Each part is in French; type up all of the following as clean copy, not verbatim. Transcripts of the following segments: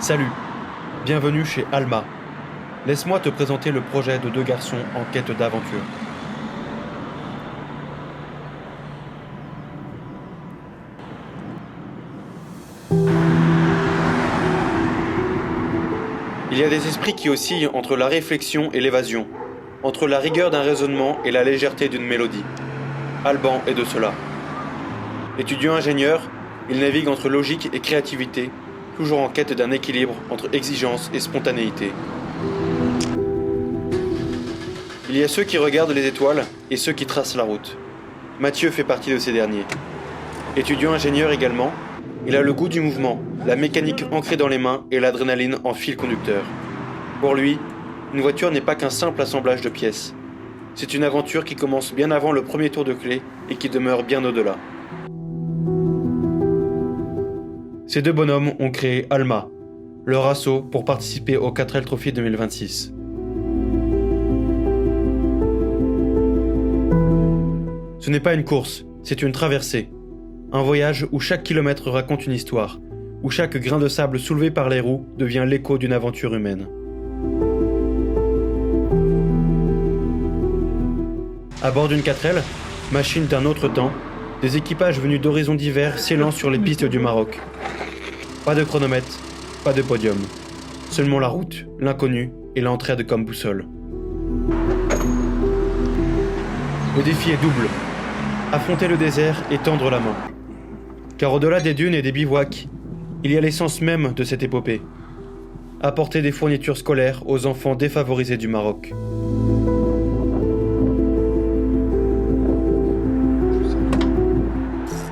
Salut, bienvenue chez Alma. Laisse-moi te présenter le projet de deux garçons en quête d'aventure. Il y a des esprits qui oscillent entre la réflexion et l'évasion, entre la rigueur d'un raisonnement et la légèreté d'une mélodie. Alban est de cela. Étudiant ingénieur, il navigue entre logique et créativité, toujours en quête d'un équilibre entre exigence et spontanéité. Il y a ceux qui regardent les étoiles et ceux qui tracent la route. Mathieu fait partie de ces derniers. Étudiant ingénieur également, il a le goût du mouvement, la mécanique ancrée dans les mains et l'adrénaline en fil conducteur. Pour lui, une voiture n'est pas qu'un simple assemblage de pièces. C'est une aventure qui commence bien avant le premier tour de clé et qui demeure bien au-delà. Ces deux bonhommes ont créé Alma, leur assaut pour participer au 4L Trophy 2026. Ce n'est pas une course, c'est une traversée. Un voyage où chaque kilomètre raconte une histoire, où chaque grain de sable soulevé par les roues devient l'écho d'une aventure humaine. À bord d'une 4L, machine d'un autre temps, des équipages venus d'horizons divers s'élancent sur les pistes du Maroc. Pas de chronomètre, pas de podium. Seulement la route, l'inconnu et l'entraide comme boussole. Le défi est double. Affronter le désert et tendre la main. Car au-delà des dunes et des bivouacs, il y a l'essence même de cette épopée. Apporter des fournitures scolaires aux enfants défavorisés du Maroc.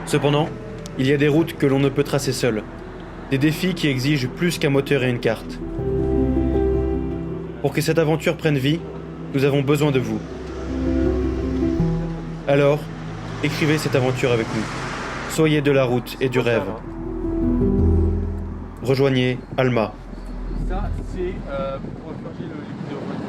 Cependant, il y a des routes que l'on ne peut tracer seul. Des défis qui exigent plus qu'un moteur et une carte. Pour que cette aventure prenne vie, nous avons besoin de vous. Alors, écrivez cette aventure avec nous. Soyez de la route et du rêve. Rejoignez Alma. Ça, c'est pour changer le liquide de refroidissement.